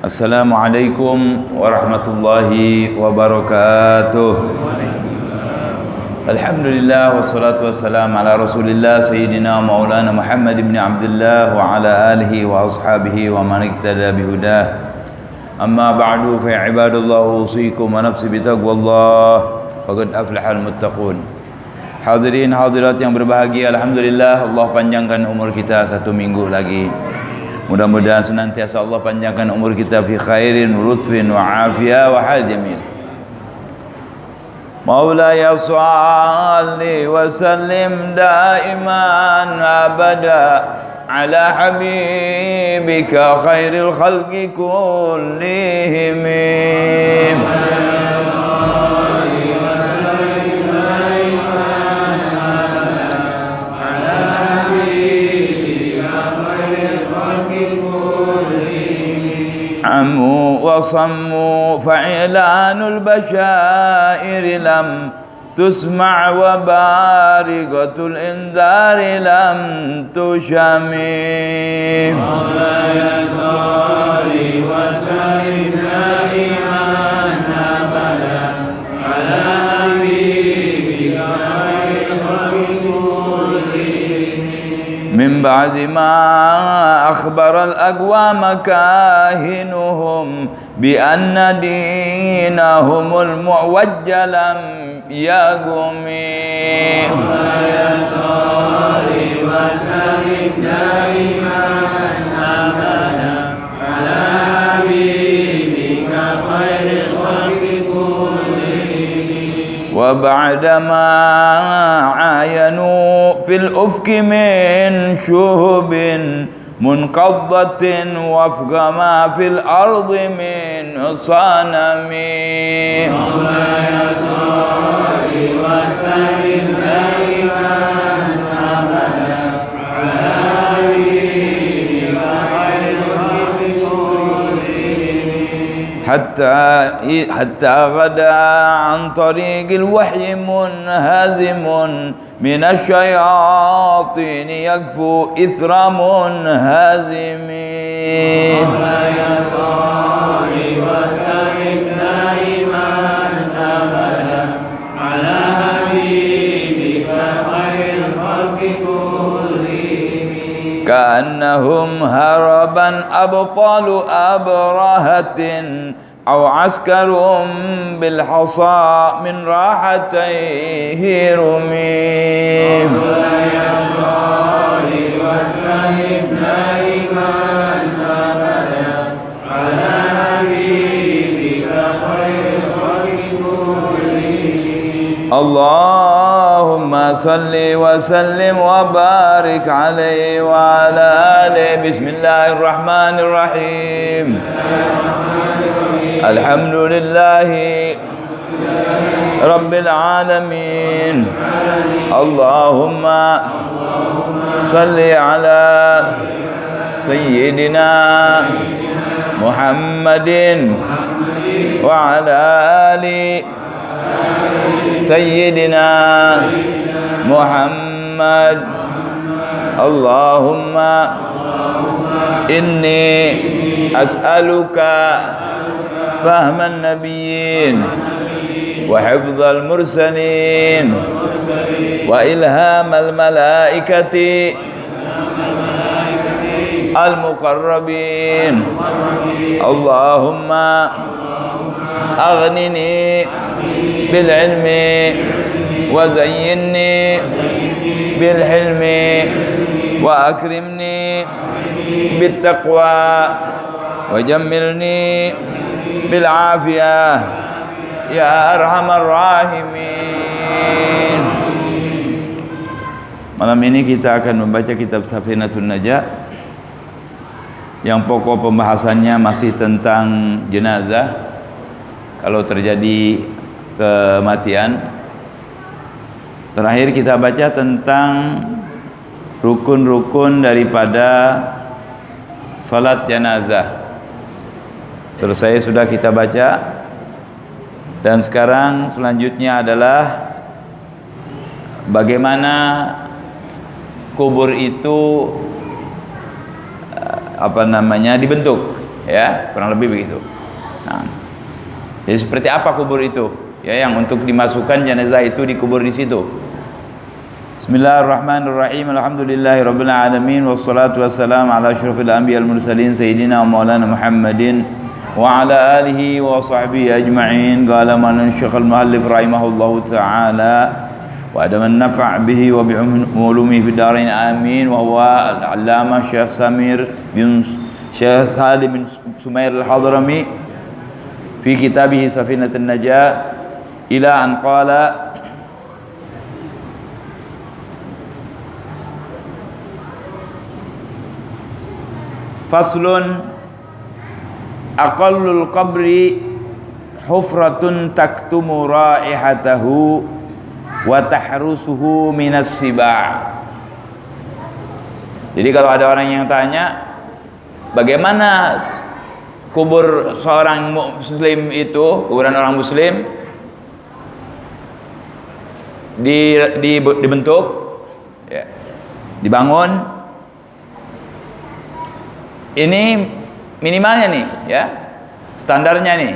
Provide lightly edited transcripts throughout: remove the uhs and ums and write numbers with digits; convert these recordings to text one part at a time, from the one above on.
Assalamualaikum warahmatullahi wabarakatuh. Alhamdulillah wassalatu wassalam ala Rasulillah sayyidina maulana Muhammad ibn Abdullah wa ala alihi wa ashabihi wa man iktada bihudah. Amma ba'du fa ya ibadallah usikum wa nafsi bitaqwallah faqad aflahal muttaqun. Hadirin hadirat yang berbahagia, alhamdulillah Allah panjangkan umur kita satu minggu lagi. Mudah-mudahan senantiasa Allah panjangkan umur kita fi khairin, lutfin wa afiyah wa hal jamil. Maulaya salli wa sallim daiman abada ala habibika khairil khalqi kullihim. عموا وصموا فإعلان البشائر لم تسمع وبارقة الإنذار لم تشمي. مولاي صل وسلم دائما أبدا على حبيبك خير الخلق كلهم. من بعد ما أخبر الأقوام كاهنهم بأن دينهم المعوج لم يقم. مولاي صل وسلم دائما أبدا على حبيبك خير الخلق كلهم. وبعدما عاينوا في الأفق من شهب منقضة وفق ما في الأرض من صنم. مولاي صل وسلم دائما أبدا على حبيبك خير الخلق كلهم. حتى غدا عن طريق الوحي منهزم من الشياطين يكفو إثر منهزم. مولاي صل وسلم دائما أبدا على حبيبك خير الخلق كلهم. كأنهم هربا أبطال أبرهة أو عسكر بالحصى من راحتيه رمي. مولاي صل وسلم دائما أبدا على حبيبك خير الخلق كلهم. اللهم صل وسلم وبارك عليه وعلى آله. بسم الله الرحمن الرحيم. الحمد لله رب العالمين. اللهم صل على سيدنا محمد وعلى آل سيدنا محمد. اللهم إني أسألك فهم النبيين وحفظ المرسلين وإلهام الملائكة المقربين. اللهم أغنني بالعلم وزينني بالحلم وأكرمني بالتقوى وجملني بالعافية يا أرحم الراحمين. Malam ini kita akan membaca kitab Safinatun Najah yang pokok pembahasannya masih tentang jenazah kalau terjadi kematian. Terakhir kita baca tentang rukun-rukun daripada salat jenazah. Selesai sudah kita baca. Dan sekarang selanjutnya adalah bagaimana kubur itu dibentuk. Ya, kurang lebih begitu. Nah, jadi seperti apa kubur itu? Ya, yang untuk dimasukkan jenazah itu dikubur di situ. Bismillahirrahmanirrahim. Alhamdulillahirabbil alamin wassalatu wassalamu ala asyrofil anbiya'il mursalin sayyidina wa maulana Muhammadin wa ala alihi wa sahbihi ajma'in. Qala man syaikh al-muallif rahimahullahu ta'ala wa adaman nafa' bihi wa bi ulumihi fid darain amin. Wa huwa al-allamah Syekh Samir bin Syekh Salim bin Sumair al-Hadrami fi kitabih Safinatun Najah ila an qala faslun aqallul qabri hufratun taktumu raihatahu wa tahrusuhu minas siba'. Jadi kalau ada orang yang tanya bagaimana kubur seorang muslim itu, kuburan orang muslim dibentuk, ya, dibangun, ini minimalnya nih, ya, standarnya nih,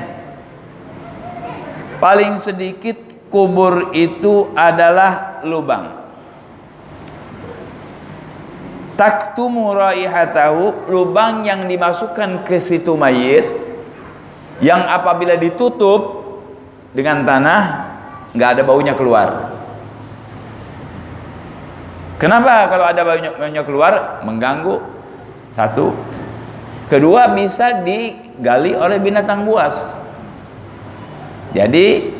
paling sedikit kubur itu adalah lubang. Taktumu raihatahu, lubang yang dimasukkan ke situ mayit, yang apabila ditutup dengan tanah nggak ada baunya keluar. Kenapa kalau ada baunya keluar? Mengganggu. Satu. Kedua, bisa digali oleh binatang buas. Jadi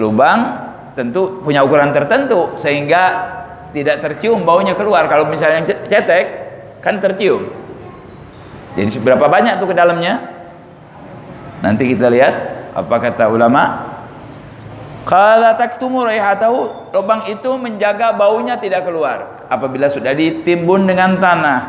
lubang tentu punya ukuran tertentu sehingga tidak tercium baunya keluar. Kalau misalnya cetek kan tercium. Jadi seberapa banyak tuh ke dalamnya? Nanti kita lihat apa kata ulama. Qala taktumu raihatahu, lubang itu menjaga baunya tidak keluar apabila sudah ditimbun dengan tanah.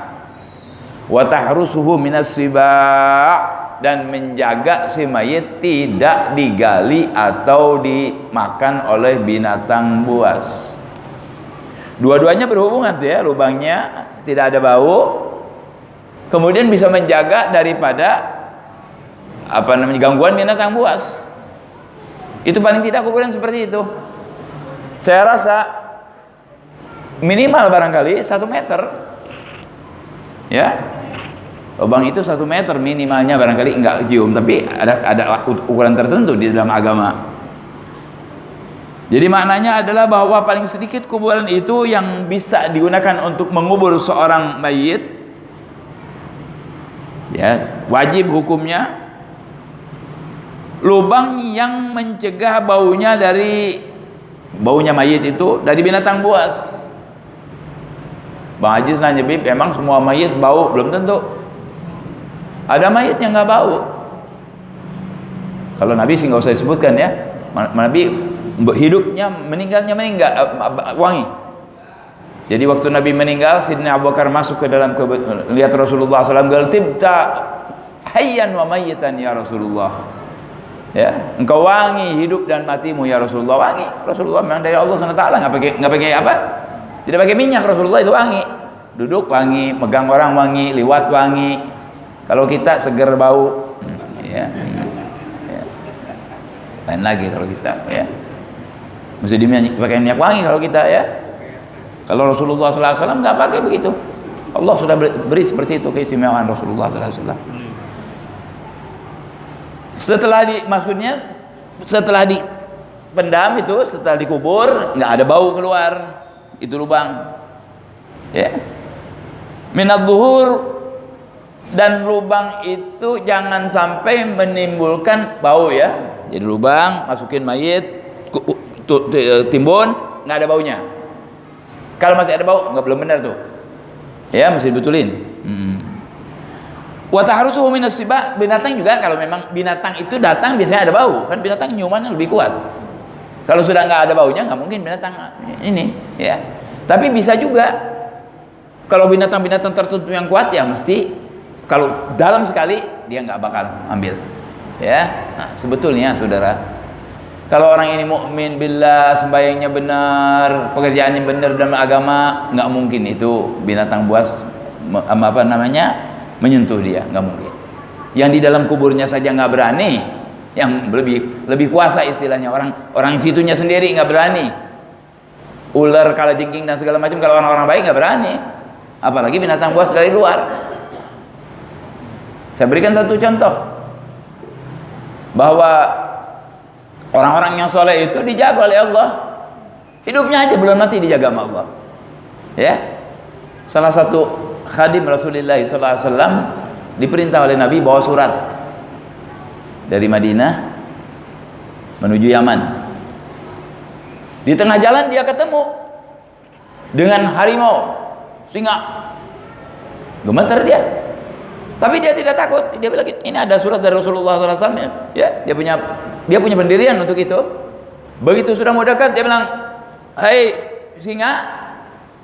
Wa tahrusuhu minas siba', dan menjaga si mayit tidak digali atau dimakan oleh binatang buas. Dua-duanya berhubungan tuh ya, lubangnya tidak ada bau, kemudian bisa menjaga daripada gangguan binatang buas. Itu paling tidak kuburan seperti itu. Saya rasa minimal barangkali 1 meter, ya, lubang itu 1 meter minimalnya, barangkali enggak cium, tapi ada ukuran tertentu di dalam agama. Jadi maknanya adalah bahwa paling sedikit kuburan itu yang bisa digunakan untuk mengubur seorang mayit, ya, wajib hukumnya lubang yang mencegah baunya mayit itu dari binatang buas. Bang Haji nanya, Bib, emang semua mayit bau? Belum tentu. Ada mayit yang nggak bau. Kalau Nabi sih nggak usah disebutkan ya. Nabi hidupnya, meninggalnya wangi. Jadi waktu Nabi meninggal, Sidina Abu Bakar masuk ke dalam lihat Rasulullah SAW, "Tibta hayyan wa mayyitan ya Rasulullah." Ya, engkau wangi hidup dan matimu ya Rasulullah. Wangi. Rasulullah memang dari Allah SWT, nggak pakai apa? Tidak pakai minyak. Rasulullah itu wangi. Duduk wangi, megang orang wangi, liwat wangi. Kalau kita seger bau, ya. Lain lagi kalau kita, ya. Mesti dipakai minyak wangi kalau kita, ya. Kalau Rasulullah SAW nggak pakai begitu. Allah sudah beri seperti itu keistimewaan Rasulullah SAW. Setelah dipendam itu, setelah dikubur, nggak ada bau keluar, itu lubang, ya. Minadz zuhur, dan lubang itu jangan sampai menimbulkan bau, ya. Jadi lubang, masukin mayit, timbun, nggak ada baunya. Kalau masih ada bau, nggak, belum benar tuh, ya, mesti dibetulin. Wa tahrusuhu minas siba', binatang juga, kalau memang binatang itu datang biasanya ada bau, kan binatang nyumannya lebih kuat. Kalau sudah nggak ada baunya, nggak mungkin binatang ini, ya. Tapi bisa juga kalau binatang-binatang tertentu yang kuat, ya mesti kalau dalam sekali dia nggak bakal ambil, ya. Nah, sebetulnya saudara, kalau orang ini mukmin billah, sembahyangnya benar, pekerjaannya benar dalam agama, nggak mungkin itu binatang buas menyentuh dia, nggak mungkin. Yang di dalam kuburnya saja nggak berani, yang lebih kuasa istilahnya, orang situnya sendiri nggak berani. Ular, kalajengking dan segala macam, kalau orang-orang baik nggak berani, apalagi binatang buas dari luar. Saya berikan satu contoh bahwa orang-orang yang soleh itu dijaga oleh Allah, hidupnya aja belum mati dijaga sama Allah. Ya, salah satu khadim Rasulullah SAW diperintah oleh Nabi bawa surat dari Madinah menuju Yaman. Di tengah jalan dia ketemu dengan harimau, singa. Gemeter dia, tapi dia tidak takut. Dia bilang, ini ada surat dari Rasulullah SAW. Ya, dia punya pendirian untuk itu. Begitu sudah mau dekat, dia bilang, "Hai singa,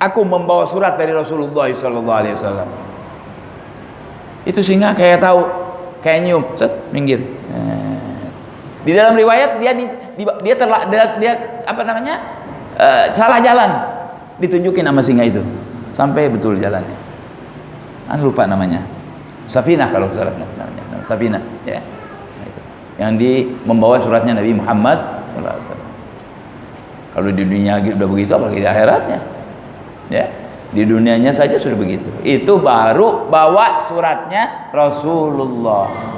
aku membawa surat dari Rasulullah SAW." Itu singa kayak tahu, kayak nyium, set, minggir. Di dalam riwayat dia apa namanya, salah jalan, ditunjukin sama singa itu sampai betul jalannya. Lupa namanya, Safinah kalau salah namanya, Safinah. Ya, itu. Yang membawa suratnya Nabi Muhammad SAW. Kalau di dunia udah begitu, apalagi di akhiratnya. Ya, di dunianya saja sudah begitu. Itu baru bawa suratnya Rasulullah.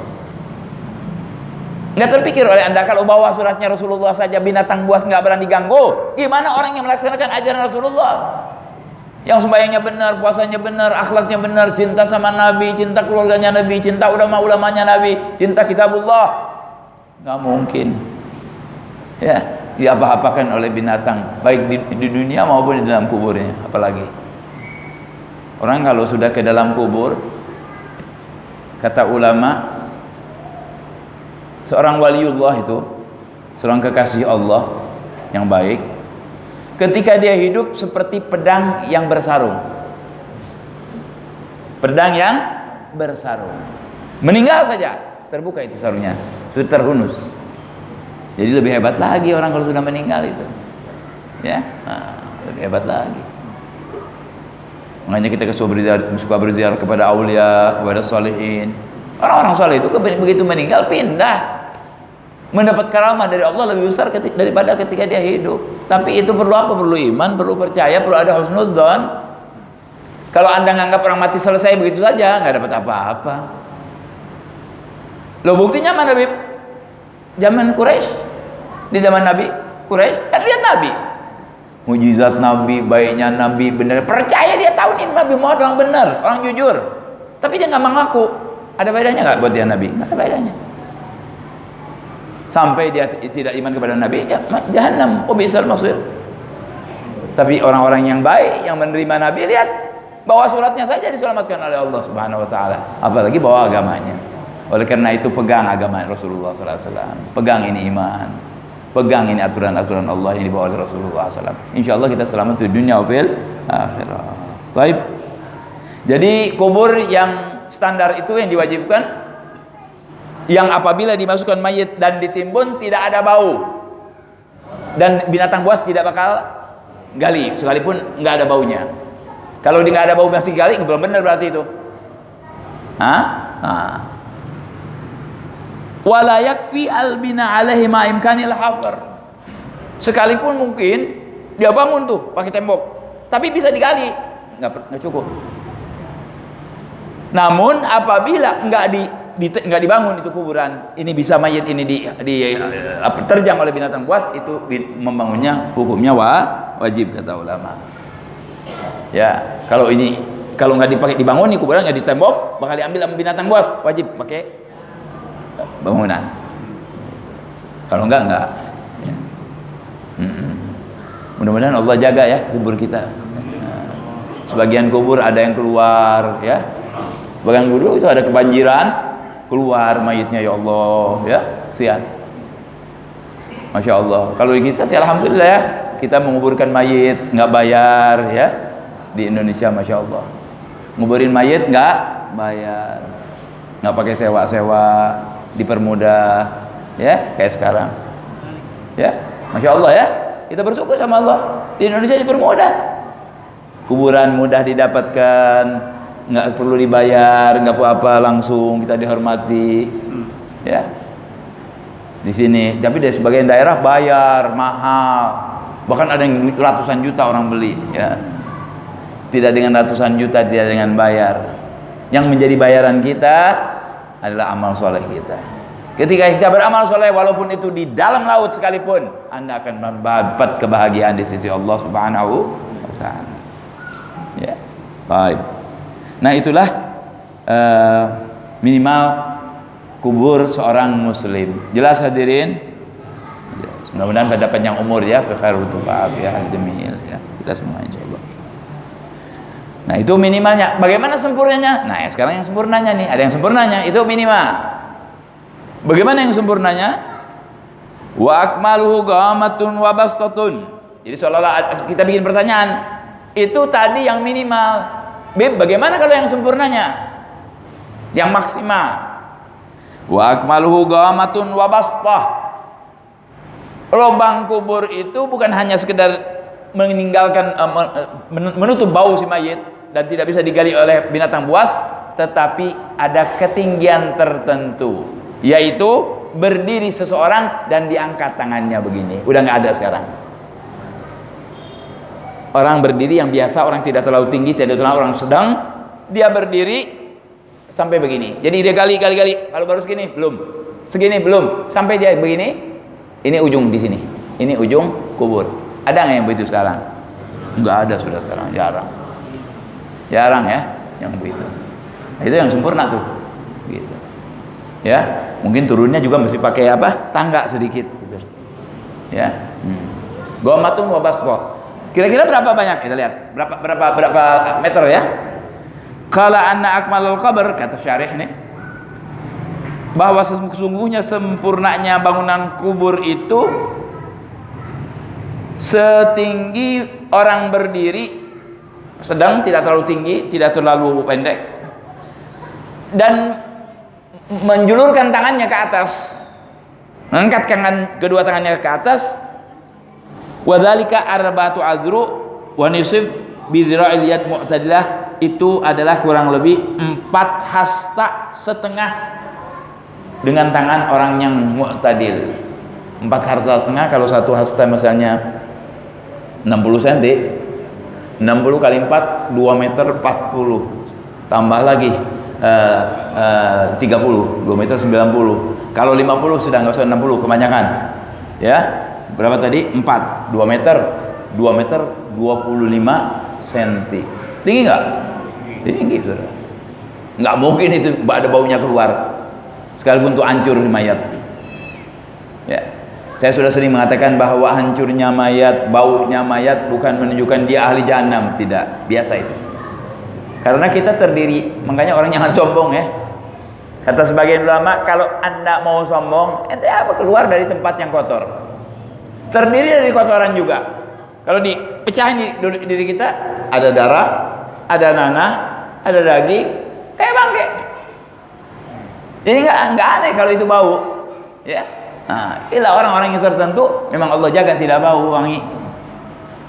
Nggak terpikir oleh Anda kalau bawa suratnya Rasulullah saja binatang buas nggak berani ganggu. Gimana orang yang melaksanakan ajaran Rasulullah, yang sembahyangnya benar, puasanya benar, akhlaknya benar, cinta sama Nabi, cinta keluarganya Nabi, cinta ulama-ulamanya Nabi, cinta kitabullah? Nggak mungkin. Ya, diapa-apakan oleh binatang, baik di dunia maupun di dalam kuburnya. Apalagi orang kalau sudah ke dalam kubur, kata ulama, seorang waliullah itu, seorang kekasih Allah yang baik, ketika dia hidup seperti pedang yang bersarung. Pedang yang bersarung. Meninggal saja, terbuka itu sarungnya, sudah terhunus. Jadi lebih hebat lagi orang kalau sudah meninggal itu. Ya, lebih hebat lagi. Makanya kita suka berziarah kepada aulia, kepada salihin. Orang-orang saleh itu begitu meninggal pindah, mendapat karamah dari Allah lebih besar daripada ketika dia hidup. Tapi itu perlu apa? Perlu iman, perlu percaya, perlu ada husnudzon. Kalau Anda nganggap orang mati selesai begitu saja, nggak dapat apa-apa. Loh, buktinya mana, Bib? Zaman Quraisy, di zaman Nabi Quraisy kan lihat Nabi, mujizat Nabi, baiknya Nabi, benar, percaya dia tahu nih Nabi Muhammad orang benar, orang jujur, tapi dia nggak mengaku. Ada bedanya nggak buat dia Nabi? Nggak ada bedanya. Sampai dia tidak iman kepada Nabi, ya jahannam, bi'sal masir. Tapi orang-orang yang baik yang menerima Nabi, lihat, bawa suratnya saja diselamatkan oleh Allah Subhanahu Wa Taala. Apalagi bawa agamanya. Oleh karena itu pegang agama Rasulullah SAW. Pegang ini iman. Pegang ini aturan-aturan Allah yang dibawa oleh Rasulullah SAW. Insya Allah kita selamat di dunia fil akhirah. Baik. Jadi kubur yang standar itu yang diwajibkan, yang apabila dimasukkan mayit dan ditimbun tidak ada bau, dan binatang buas tidak bakal gali sekalipun nggak ada baunya. Kalau nggak ada bau masih gali, belum benar berarti itu. Wala yakfi albina alaihi ma imkanil hafar. Sekalipun mungkin dia bangun tuh pakai tembok, tapi bisa digali, nggak cukup. Namun apabila nggak dibangun itu kuburan, ini bisa mayit ini terjang oleh binatang buas, itu membangunnya hukumnya wajib kata ulama. Ya, kalau nggak dibangun nih kuburan, nggak ditembok, bakal diambil sama binatang buas, wajib pakai bangunan. Kalau enggak. Ya. Mudah-mudahan Allah jaga ya kubur kita. Sebagian kubur ada yang keluar, ya. Sebagian kubur itu ada kebanjiran, keluar mayitnya, ya Allah, ya, sian. Masya Allah. Kalau di kita sih alhamdulillah ya, kita menguburkan mayit nggak bayar ya. Di Indonesia Masya Allah, nguburin mayit nggak bayar, nggak pakai sewa-sewa, dipermudah ya, kayak sekarang ya. Masya Allah ya, kita bersyukur sama Allah, di Indonesia dipermudah, kuburan mudah didapatkan, nggak perlu dibayar, nggak apa-apa, langsung kita dihormati, ya. Di sini, tapi dari sebagian daerah bayar mahal, bahkan ada yang ratusan juta orang beli, ya. Tidak dengan ratusan juta, tidak dengan bayar. Yang menjadi bayaran kita adalah amal soleh kita. Ketika kita beramal soleh, walaupun itu di dalam laut sekalipun, Anda akan mendapat kebahagiaan di sisi Allah Subhanahu wa Ta'ala. Ya, baik. Nah, itulah minimal kubur seorang muslim. Jelas hadirin? Mudah-mudahan pada panjang umur ya, khairul tuqaf ya, jamil ya. Kita semua insyaallah. Nah, itu minimalnya. Bagaimana sempurnanya? Nah, ya sekarang yang sempurnanya nih. Ada yang sempurnanya, itu minimal. Bagaimana yang sempurnanya? Wa akmaluhu ghamatun wa bastatun. Jadi seolah-olah kita bikin pertanyaan. Itu tadi yang minimal. Bagaimana kalau yang sempurnanya? Yang maksimal. Wa akmaluhu ghamatun wa bastah. Lubang kubur itu bukan hanya sekedar meninggalkan menutup bau si mayit dan tidak bisa digali oleh binatang buas, tetapi ada ketinggian tertentu, yaitu berdiri seseorang dan diangkat tangannya begini. Udah nggak ada sekarang. Orang berdiri yang biasa, orang tidak terlalu tinggi, tidak terlalu orang sedang, dia berdiri sampai begini. Jadi dia gali. Kalau baru segini belum, segini belum, sampai dia begini. Ini ujung di sini. Ini ujung kubur. Ada nggak yang begitu sekarang? Nggak ada sudah sekarang, jarang ya yang begitu. Nah, itu yang sempurna tuh, gitu. Ya, mungkin turunnya juga mesti pakai apa? Tangga sedikit. Gitu. Ya. Gomatun wabasro. Kira-kira berapa banyak? Kita lihat. Berapa meter ya? Qala anna akmalul qabr, kata syarih nih, bahwa sesungguhnya sempurnanya bangunan kubur itu setinggi orang berdiri, sedang tidak terlalu tinggi, tidak terlalu pendek, dan menjulurkan tangannya ke atas, mengangkat kedua tangannya ke atas. Wadzalika arba'atu azru wa nisf bi dzira'il yad mu'tadilah, itu adalah kurang lebih 4 hasta setengah dengan tangan orang yang mu'tadil. 4 hasta setengah, kalau 1 hasta misalnya 60 cm, 60 kali 4 2 meter 40, tambah lagi 30, 2 meter 90. Kalau 50 sudah nggak usah 60, kebanyakan ya. Berapa tadi? 4, 2 meter 25 cm. Tinggi nggak? Tinggi, saudara. Nggak mungkin itu ada baunya keluar, sekalipun itu hancur di mayat. Ya, saya sudah sering mengatakan bahwa hancurnya mayat, baunya mayat bukan menunjukkan dia ahli jahanam, tidak, biasa itu. Karena kita terdiri, makanya orang jangan sombong ya. Kata sebagian ulama, kalau Anda mau sombong, ente apa keluar dari tempat yang kotor. Terdiri dari kotoran juga. Kalau dipecahin di diri kita, ada darah, ada nanah, ada daging, kayak bangke. Jadi nggak aneh kalau itu bau, ya. Nah, inilah orang-orang yang tertentu memang Allah jaga tidak bau wangi,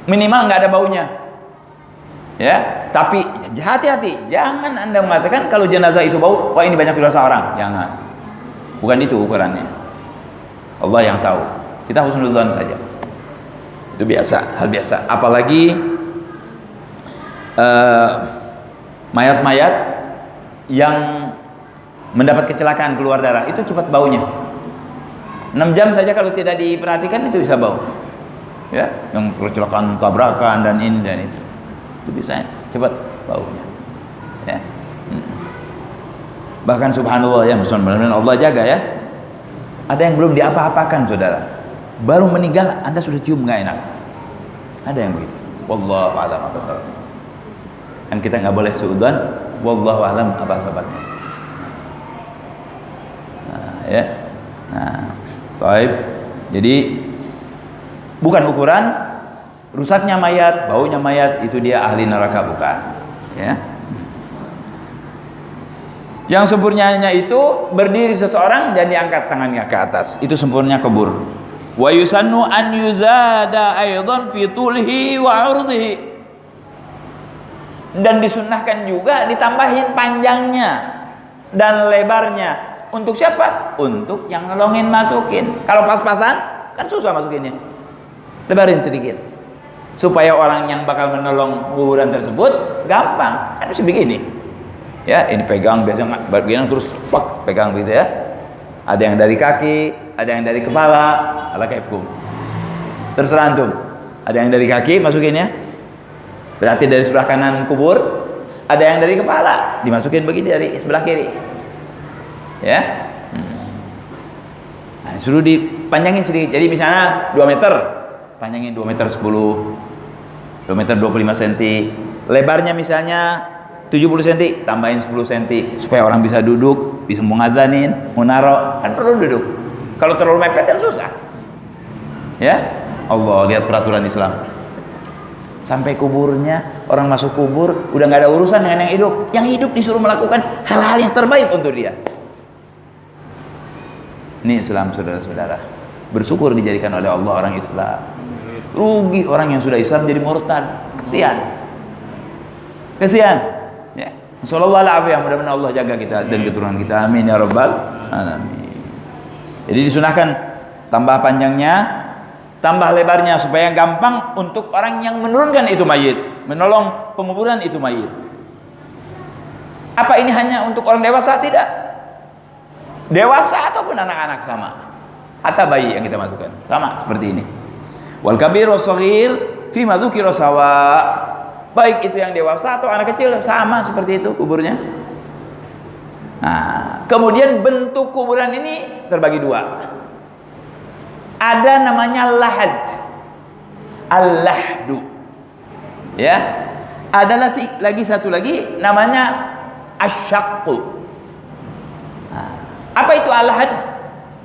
minimal nggak ada baunya, ya. Tapi hati-hati, jangan Anda mengatakan kalau jenazah itu bau, wah ini banyak dosa orang, jangan. Bukan itu ukurannya. Allah yang tahu. Kita husnudzon saja. Itu biasa, hal biasa. Apalagi mayat-mayat yang mendapat kecelakaan keluar darah, itu cepat baunya. 6 jam saja kalau tidak diperhatikan itu bisa bau. Ya, yang kecelakaan tabrakan dan ini dan itu bisa cepat baunya. Ya. Bahkan subhanallah ya, benar-benar Allah jaga ya. Ada yang belum diapa-apakan saudara, baru meninggal Anda sudah cium nggak enak. Ada yang begitu. Wallahu a'lam apa sebabnya. Kan kita nggak boleh suudzon. Wallahu a'lam apa sebabnya. Nah, ya. Nah, baik. Jadi bukan ukuran rusaknya mayat, baunya mayat itu dia ahli neraka, bukan. Ya. Yang sempurnanya itu berdiri seseorang dan diangkat tangannya ke atas. Itu sempurnanya kubur. Wa yusannu an yuzada aidan fi tulihi wa 'urdihi. Dan disunnahkan juga ditambahin panjangnya dan lebarnya. Untuk siapa? Untuk yang nolongin masukin. Kalau pas-pasan kan susah masukinnya. Lebarin sedikit supaya orang yang bakal menolong kuburan tersebut gampang. Kan mesti begini. Ya, ini pegang biasanya bagian terus pegang gitu ya. Ada yang dari kaki, ada yang dari kepala, ala kaifkum. Terserah antum. Ada yang dari kaki masukinnya. Berarti dari sebelah kanan kubur, ada yang dari kepala dimasukin begini dari sebelah kiri, ya. Nah, suruh dipanjangin sedikit. Jadi misalnya 2 meter, panjangin 2 meter 10, 2 meter 25 cm. Lebarnya misalnya 70 cm, tambahin 10 cm supaya orang bisa duduk, bisa mengadzanin, mau naro, kan perlu duduk. Kalau terlalu mepet kan susah, ya. Allah, lihat peraturan Islam. Sampai kuburnya, orang masuk kubur udah nggak ada urusan dengan yang hidup. Yang hidup disuruh melakukan hal-hal yang terbaik untuk dia. Ini Islam, saudara-saudara. Bersyukur dijadikan oleh Allah orang Islam. Rugi orang yang sudah Islam jadi murtad. Kesian. Ya. Sallallahu alaihi wasallam, mudah-mudahan Allah jaga kita dan keturunan kita. Amin ya rabbal alamin. Jadi disunahkan tambah panjangnya, tambah lebarnya supaya gampang untuk orang yang menurunkan itu mayit, menolong penguburan itu mayit. Apa ini hanya untuk orang dewasa? Tidak. Dewasa ataupun anak-anak sama. Atau bayi yang kita masukkan sama seperti ini. Wal kabir wash-shaghir fi ma dzukira sawa. Baik itu yang dewasa atau anak kecil sama seperti itu kuburnya. Nah, kemudian bentuk kuburan ini terbagi dua. Ada namanya lahad, al-lahdu, ya. Ada lagi satu lagi namanya asyaqqu. Nah, apa itu al-lahad?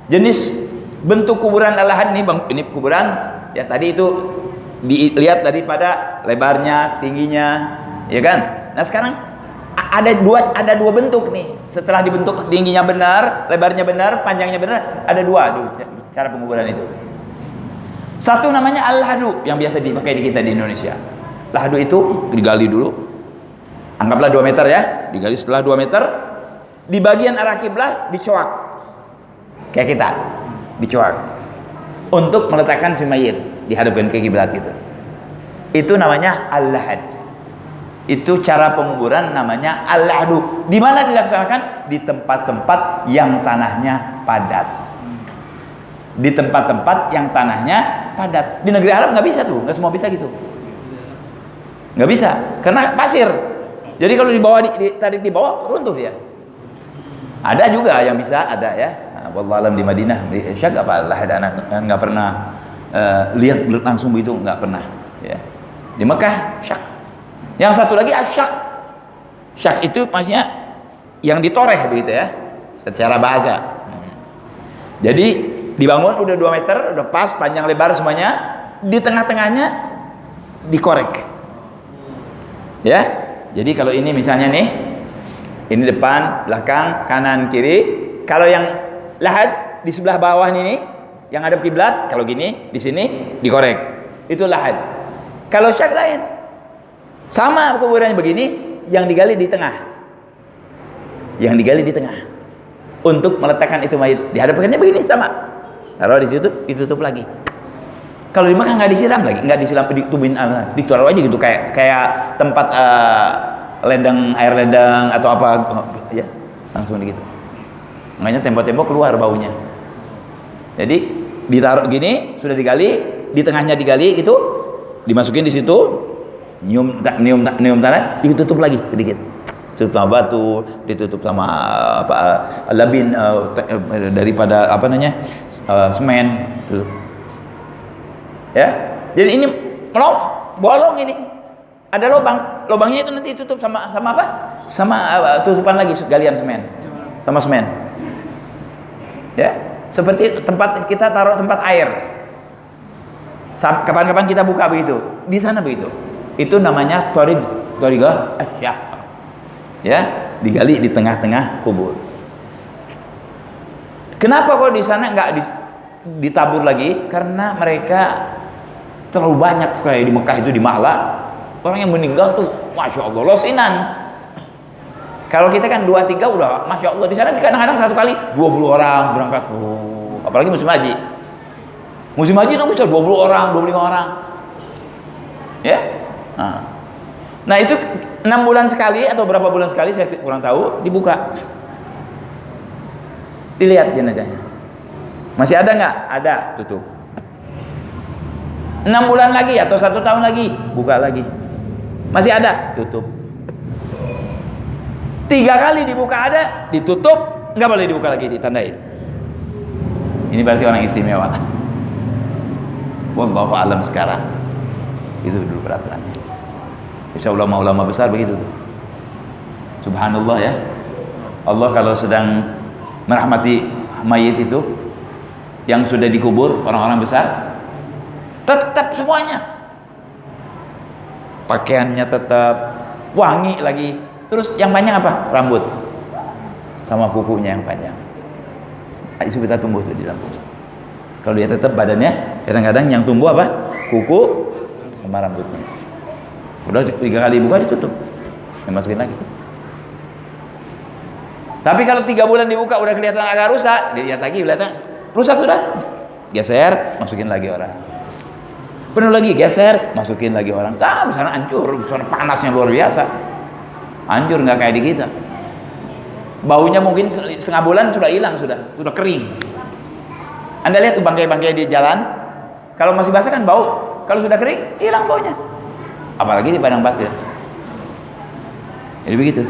Jenis bentuk kuburan al-lahad ini kuburan ya tadi itu dilihat daripada lebarnya, tingginya, ya kan? Nah sekarang ada dua bentuk nih. Setelah dibentuk tingginya benar, lebarnya benar, panjangnya benar, ada dua cara penguburan itu. Satu namanya al-lahdu yang biasa dipakai di kita di Indonesia. Lahdu itu digali dulu. Anggaplah 2 meter ya, digali setelah 2 meter, di bagian arah kiblat dicoak. Kayak kita, dicoak. Untuk meletakkan si mayit dihadapkan ke kiblat gitu. Itu namanya al-lahad. Itu cara penguburan namanya al-lahdu. Di mana dilaksanakan? Di tempat-tempat yang tanahnya padat. Di tempat-tempat yang tanahnya padat. Di negeri Arab nggak bisa tuh, nggak semua bisa gitu. Nggak bisa, karena pasir. Jadi kalau ditarik di bawah runtuh dia. Ada juga yang bisa, ada ya. Wallahu alam di Madinah, syak apa lah ada anak nggak pernah lihat langsung begitu, nggak pernah. Ya. Di Mekah syak. Yang satu lagi asyak. Syak itu maksudnya yang ditoreh begitu ya, secara bahasa. Jadi dibangun udah 2 meter, udah pas panjang lebar semuanya, di tengah-tengahnya dikorek. Ya. Jadi kalau ini misalnya nih, ini depan, belakang, kanan, kiri. Kalau yang lahad di sebelah bawah ini, yang ada kiblat, kalau gini di sini dikorek. Itu lahad. Kalau syak lain, sama kuburannya begini, yang digali di tengah. Yang digali di tengah. Untuk meletakkan itu mayit, dihadapkannya begini sama. Taruh di situ, ditutup lagi. Kalau di Mekah nggak disiram lagi, nggak disiram, ditubuhin, ditaruh aja gitu kayak tempat air ledeng atau apa, ya langsung gitu. Makanya tembok-tembok keluar baunya. Jadi ditaruh gini, sudah digali, di tengahnya digali gitu, dimasukin di situ, nyium tanah, ditutup lagi sedikit. Ditutup sama batu, ditutup sama labin daripada semen gitu. Ya, jadi ini bolong ini, ada lubangnya itu nanti ditutup sama apa? Sama tutupan lagi galian semen, sama semen. Ya, seperti tempat kita taruh tempat air. Kapan-kapan kita buka begitu, di sana begitu. Itu namanya thariga asyak. Ya, digali di tengah-tengah kubur. Kenapa kok di sana nggak ditabur lagi? Karena mereka terlalu banyak, kayak di Mekah itu di Ma'la orang yang meninggal tuh, masya Allah, losinan. Kalau kita kan 2-3 udah, masya Allah. Di sana kadang-kadang satu kali 20 orang berangkat. Apalagi musim haji. Musim haji itu bisa 20 orang, 25 orang. Ya. Nah itu 6 bulan sekali atau berapa bulan sekali saya kurang tahu, dibuka. Dilihat jenazahnya. Masih ada nggak? Ada, tutup. 6 bulan lagi atau 1 tahun lagi, buka lagi. Masih ada, tutup. 3 kali dibuka ada, ditutup, nggak boleh dibuka lagi, ditandain. Ini berarti orang istimewa. Wallahu a'lam sekarang. Itu dulu peraturannya. Insya ulama-ulama besar begitu. Subhanallah ya. Allah kalau sedang merahmati mayit itu yang sudah dikubur, orang-orang besar, tetap semuanya. Pakaiannya tetap wangi lagi. Terus yang panjang apa? Rambut sama kukunya yang panjang. Itu kita tumbuh tuh di lampu. Kalau dia tetap badannya, kadang-kadang yang tumbuh apa? Kuku sama rambutnya. Udah 3 kali buka ditutup, dimasukin lagi. Tapi kalau 3 bulan dibuka udah kelihatan agak rusak, dilihat lagi, kelihatan rusak sudah, geser, masukin lagi orang. Penuh lagi, geser, masukin lagi orang. Di sana hancur, di sana panasnya luar biasa. Hancur, nggak kayak di kita. Baunya mungkin setengah bulan sudah hilang, sudah kering. Anda lihat tuh bangkai-bangkai di jalan, kalau masih basah kan bau, kalau sudah kering hilang baunya. Apalagi di padang pasir. Jadi begitu.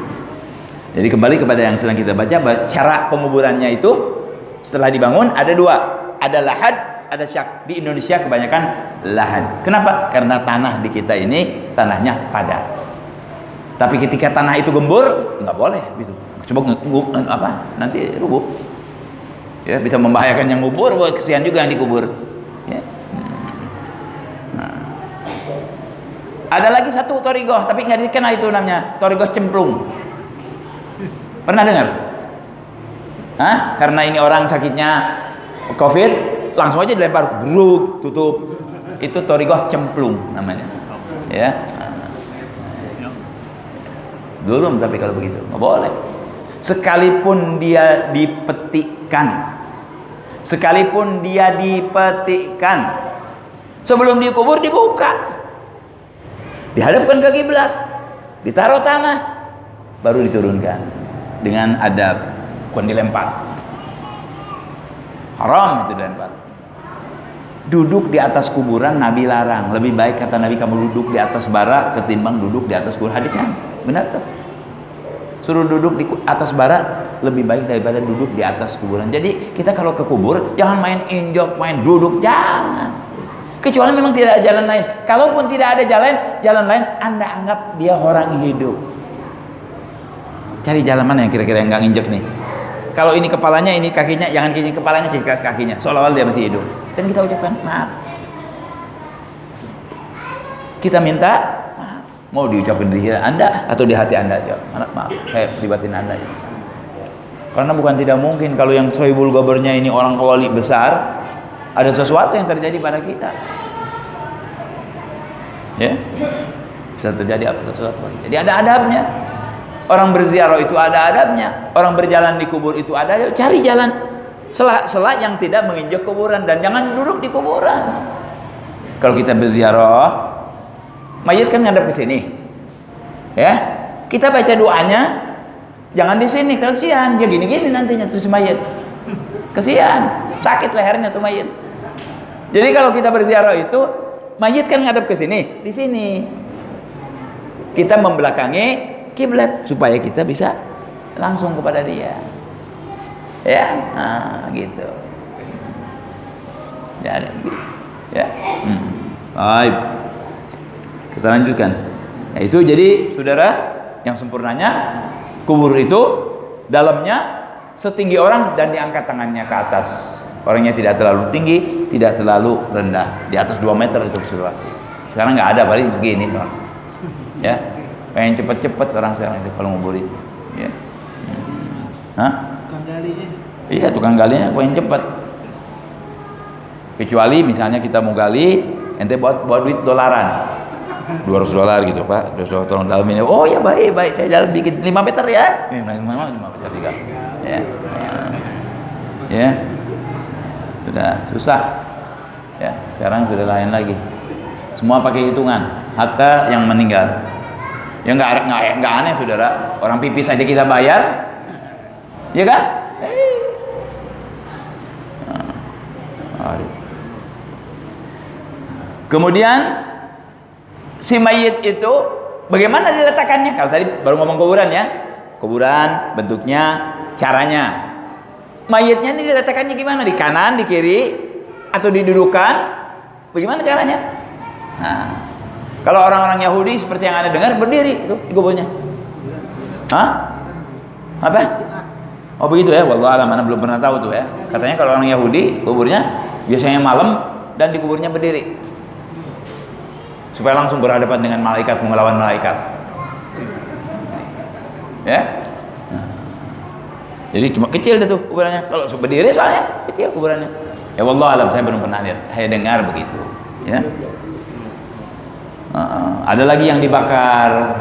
Jadi kembali kepada yang sedang kita baca, cara penguburannya itu setelah dibangun ada 2, ada lahad, ada syak. Di Indonesia kebanyakan lahad. Kenapa? Karena tanah di kita ini tanahnya padat. Tapi ketika tanah itu gembur, nggak boleh gitu. Coba nanti rubuh. Ya, bisa membahayakan yang kubur, kesian juga yang dikubur. Ya. Nah. Ada lagi satu torigoh, tapi nggak dikenal itu namanya torigoh cemplung. Pernah dengar? Hah? Karena ini orang sakitnya COVID, langsung aja dilempar, bruk, tutup. Itu torigoh cemplung namanya. Ya. Belum, tapi kalau begitu nggak boleh. Sekalipun dia dipetikkan, sebelum dikubur dibuka, dihadapkan ke kiblat, ditaruh tanah, baru diturunkan dengan adab, bukan dilempar. Haram itu dilempar. Duduk di atas kuburan Nabi larang. Lebih baik kata Nabi kamu duduk di atas bara ketimbang duduk di atas kuburan. Hadisnya benar tuh. Suruh duduk di atas bara lebih baik daripada duduk di atas kuburan. Jadi kita kalau ke kubur jangan main injok, main duduk, jangan. Kecuali memang tidak ada jalan lain. Kalaupun tidak ada jalan lain, Anda anggap dia orang hidup. Cari jalan mana yang kira-kira yang nggak injek nih. Kalau ini kepalanya, ini kakinya, jangan kiri kepalanya, kiri kakinya. Seolah-olah dia masih hidup. Dan kita ucapkan maaf. Kita minta maaf. Mau diucapkan di hati Anda atau di hati Anda? Ya, maaf, saya libatin Anda. Ya. Karena bukan tidak mungkin kalau yang sohibul gobernya ini orang wali besar, ada sesuatu yang terjadi pada kita. Ya, bisa terjadi apa sesuatu. Jadi ada adabnya. Orang berziarah itu ada adabnya. Orang berjalan di kubur itu ada adabnya. Cari jalan sela yang tidak menginjak kuburan dan jangan duduk di kuburan. Kalau kita berziarah, mayit kan ngadep ke sini. Ya, kita baca doanya jangan di sini, kasihan dia gini-gini nantinya tuh si mayit. Kasihan, sakit lehernya tuh mayit. Jadi kalau kita berziarah itu, mayit kan ngadep ke sini, di sini. Kita membelakangi kiblat supaya kita bisa langsung kepada dia. Ya, nah, gitu. Ya, ya. Baik. Kita lanjutkan. Nah, itu jadi saudara yang sempurnanya kubur itu dalamnya setinggi orang dan diangkat tangannya ke atas. Orangnya tidak terlalu tinggi, tidak terlalu rendah. Di atas 2 meter itu observasi. Sekarang nggak ada, paling segini doang. Ya. Pengen cepet-cepet orang sekarang itu kalau nguburi. Ya. Hah? Tukang galinya sih. Iya, tukang galinya pengen cepet. Kecuali misalnya kita mau gali, ente buat duit dolaran. $200 gitu, Pak. $200 tolong dalamin. Oh ya, baik, saya jalan bikin 5 meter ya. 5 meter juga. Ya. Ya. Sudah susah. Ya, sekarang sudah lain lagi. Semua pakai hitungan, hatta yang meninggal. Ya nggak aneh, saudara. Orang pipis aja kita bayar, ya kan? Kemudian si mayit itu bagaimana diletakkannya? Kalau tadi baru ngomong kuburan ya, kuburan bentuknya, caranya. Mayitnya ini diletakkannya gimana? Di kanan, di kiri, atau didudukan? Bagaimana caranya? Nah, kalau orang-orang Yahudi seperti yang Anda dengar berdiri itu di kuburnya. Hah? Apa? Oh begitu ya, wallahu alam, Anda belum pernah tahu tuh ya. Katanya kalau orang Yahudi kuburnya biasanya malam dan di kuburnya berdiri, supaya langsung berhadapan dengan malaikat, melawan malaikat. Ya. Jadi cuma kecil deh tuh kuburannya. Kalau berdiri soalnya kecil kuburannya. Ya wallahu alam, saya belum pernah lihat. Saya dengar begitu. Ya. Ada lagi yang dibakar.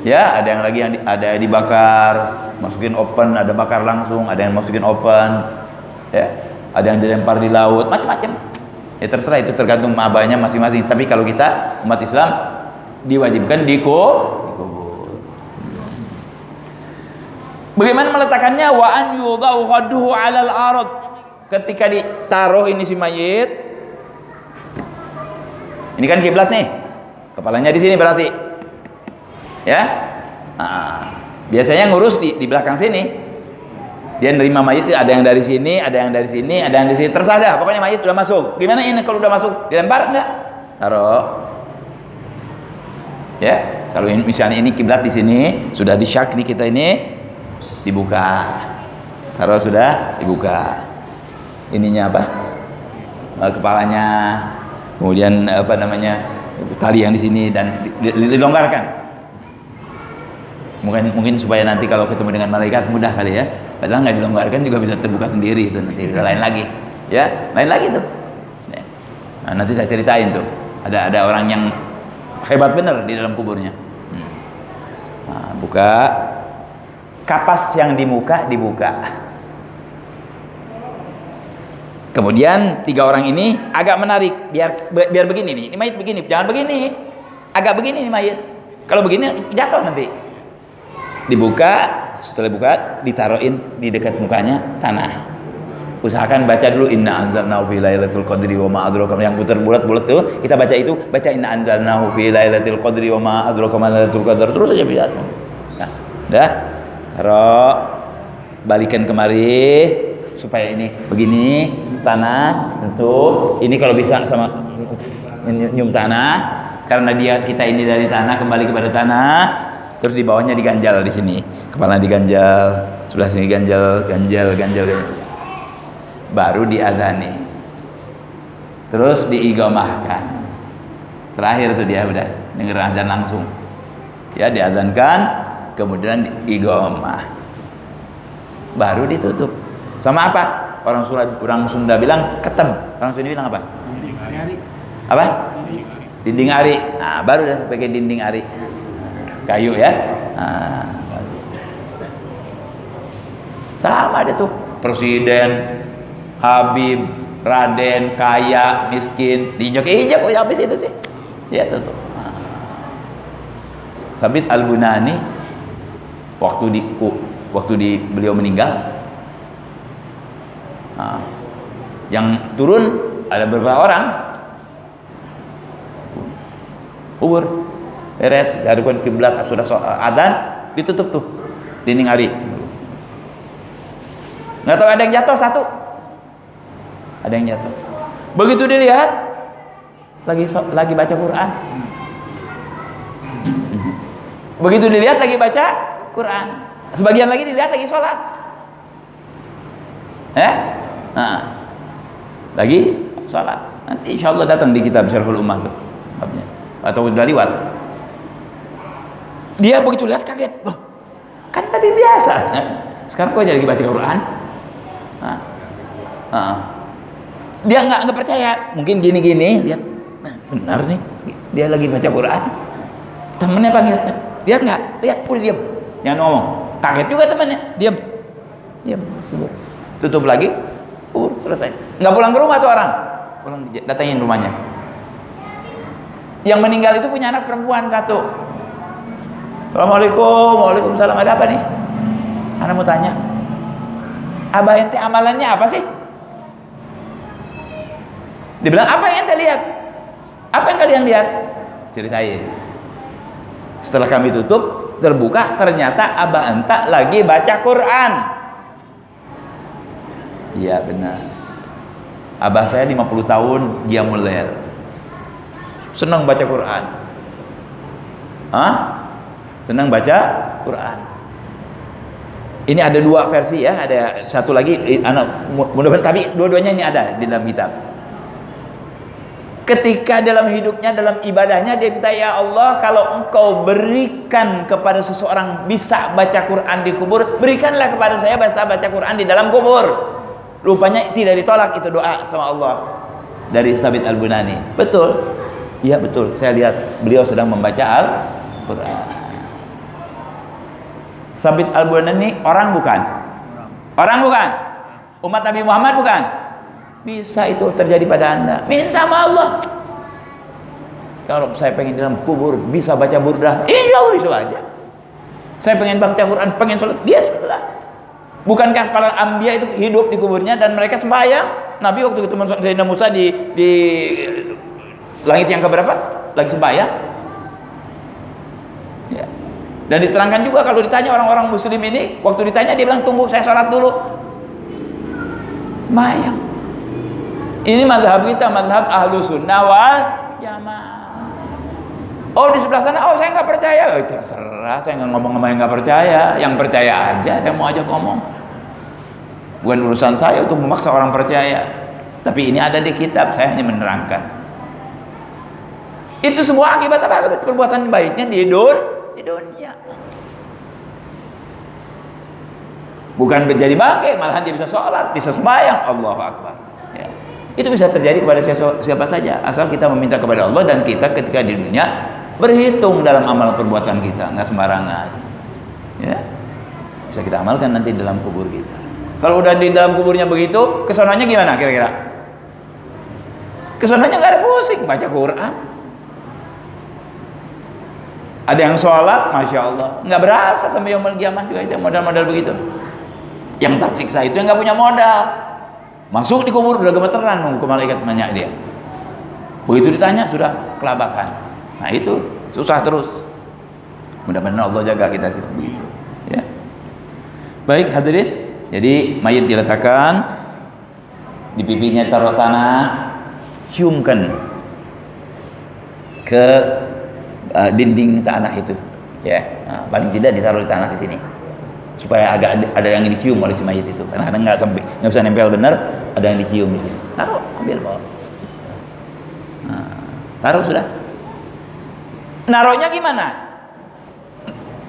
Ya, ada yang lagi yang dibakar, masukin open, ada bakar langsung, ada yang masukin open. Ya. Ada yang dilempar di laut, macam-macam. Ya terserah, itu tergantung mabanya masing-masing. Tapi kalau kita umat Islam diwajibkan dikubur. Bagaimana meletakkannya? Wa an yudau khadduhu 'alal ard. Ketika ditaruh ini si mayit. Ini kan kiblat nih. Kepalanya di sini berarti. Ya. Nah, biasanya ngurus di belakang sini. Dia nerima mayit, ada yang dari sini, ada yang dari sini, ada yang di sini, terserah dah. Pokoknya mayit udah masuk. Gimana ini kalau udah masuk? Dilempar enggak? Taruh. Ya, kalau misalnya ini kiblat di sini, sudah disyak di kita ini, dibuka. Taruh sudah dibuka. Ininya apa? Kepalanya, kemudian apa namanya? Tali yang di sini dan dilonggarkan. Mungkin supaya nanti kalau ketemu dengan malaikat mudah kali ya. Padahal nggak dilonggarkan juga bisa terbuka sendiri itu nanti lain lagi. Ya, lain lagi tuh. Nah, nanti saya ceritain tuh. Ada orang yang hebat bener di dalam kuburnya. Nah, buka kapas yang di muka dibuka. Kemudian 3 orang ini agak menarik biar begini nih. Ini mayit begini, jangan begini. Agak begini nih mayit. Kalau begini jatuh nanti. Dibuka, setelah buka ditaruhin di dekat mukanya tanah. Usahakan baca dulu inna anzalnahu fi lailatul qadri wa ma adraka, yang putar bulat-bulat tuh kita baca itu, baca inna anzalnahu fi lailatul qadri wa ma adraka ma lailatul qadar, terus aja bisa. Nah, udah taruh, balikan kemari supaya ini begini tanah tentu. Ini kalau bisa sama nyium tanah, karena kita ini dari tanah kembali kepada tanah. Terus di bawahnya diganjal di sini, kepala diganjal, sebelah sini ganjal. Baru diadzani, terus diigamahkan. Terakhir tuh dia udah denger azan langsung, ya diadzankan, kemudian igamah, baru ditutup. Sama apa? Orang Sunda bilang ketem, orang Sunda bilang apa? Apa? Dinding ari. Nah, baru dah pakai dinding ari. Kayu ya. Nah, sama ada tuh presiden, Habib, Raden, kaya, miskin, diinjak-injak kok habis itu sih. Ya tuh. Nah. Sabit Al-Bunani waktu beliau meninggal, nah, yang turun ada beberapa orang, kubur beres dari kiblat, sudah adzan, ditutup tuh dinding ari. Nggak tahu, ada yang jatuh satu, ada yang jatuh. Begitu dilihat lagi baca Quran. Begitu dilihat lagi baca Quran. Sebagian lagi dilihat lagi sholat. Nah, lagi sholat. Nanti insya Allah datang di kitab Syarhul Ummah tuh, atau udah liwat. Dia begitu lihat kaget, loh, kan tadi biasa, sekarang kok jadi lagi baca Quran? Dia nggak percaya, mungkin gini-gini, lihat, nah, benar nih, Dia lagi baca Quran. Temennya panggil, lihat nggak? Lihat, udah diam. Jangan ngomong. Kaget juga temennya, diam. Diam, kubur. Tutup lagi, kubur, selesai. Nggak pulang ke rumah tuh orang. Pulang, datangin rumahnya. Yang meninggal itu punya anak perempuan satu. Assalamualaikum, waalaikumsalam. Ada apa nih? Anak mau tanya, abah ente amalannya apa sih? Dia bilang, apa yang ente lihat? Apa yang kalian lihat? Ceritain. Setelah kami tutup, terbuka, ternyata abah enta lagi baca Quran. Iya benar. Abah saya 50 tahun qiyamul lail. Senang baca Quran. Hah? Senang baca Quran. Ini ada dua versi ya, ada satu lagi anak mudah-mudahan, tapi dua-duanya ini ada di dalam kitab. Ketika dalam hidupnya, dalam ibadahnya dia minta, ya Allah, kalau engkau berikan kepada seseorang bisa baca Quran di kubur, berikanlah kepada saya bisa baca Quran di dalam kubur. Rupanya tidak ditolak itu doa sama Allah. Dari Thabit Al-Bunani. Betul. Iya betul, saya lihat beliau sedang membaca Al-Quran. Thabit Al-Bunani orang bukan? Orang bukan? Umat Nabi Muhammad bukan? Bisa itu terjadi pada anda. Minta sama Allah. Kalau saya pengen dalam kubur bisa baca burdah, insya Allah bisa aja. Saya pengen baca Quran, pengen sholat, biasalah. Bukankah para anbiya itu hidup di kuburnya dan mereka sembahyang? Nabi waktu ketemu Sayyidina Musa di langit yang keberapa? Lagi sembahyang. Ya. Dan diterangkan juga kalau ditanya orang-orang muslim ini, waktu ditanya dia bilang, tunggu saya sholat dulu. Sembahyang. Ini mazhab kita, mazhab ahlu sunnah wal jamaah. Oh di sebelah sana, oh saya nggak percaya. Oh, terserah, saya nggak ngomong sama yang nggak percaya. Yang percaya aja, saya mau ajak ngomong. Bukan urusan saya untuk memaksa orang percaya. Tapi ini ada di kitab, saya hanya menerangkan. Itu semua akibat apa? Akibat perbuatan baiknya di dunia. Bukan menjadi bangke, malahan dia bisa sholat, bisa sembahyang. Allahu Akbar. Ya. Itu bisa terjadi kepada siapa saja, asal kita meminta kepada Allah dan kita ketika di dunia berhitung dalam amal perbuatan kita, nggak sembarangan. Ya. Bisa kita amalkan nanti dalam kubur kita. Kalau udah di dalam kuburnya begitu, kesonanya gimana kira-kira? Kesonanya nggak ada pusing, baca Quran. Ada yang sholat, masya Allah, nggak berasa sampai yaumul qiyamah juga itu modal-modal begitu. Yang tersiksa itu yang nggak punya modal. Masuk di kubur udah gemeteran nunggu malaikat nanya dia. Begitu ditanya sudah kelabakan. Nah itu susah terus. Mudah-mudahan Allah jaga kita begitu. Ya. Baik hadirin. Jadi mayat diletakkan, di pipinya taruh tanah, ciumkan ke dinding tanah itu. Ya. Nah, paling tidak ditaruh di tanah di sini. Supaya agak ada yang dicium oleh si mayit itu, karena kadang nggak bisa nempel benar, ada yang dicium di sini. Taruh, ambil bawa. Nah, taruh sudah. Naruhnya gimana?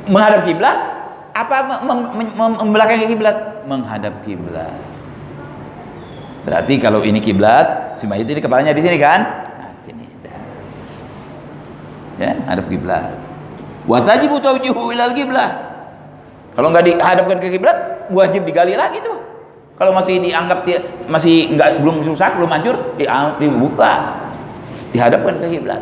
Menghadap kiblat? Apa membelakangi kiblat? Menghadap kiblat. Berarti kalau ini kiblat, si mayit ini kepalanya di sini kan? Nah, di sini. Ya, hadap kiblat. Wa tajibu tawjihu ilal kiblah. Kalau nggak dihadapkan ke kiblat, wajib digali lagi tuh. Kalau masih dianggap masih nggak, belum rusak, belum hancur, dibuka, dihadapkan ke kiblat.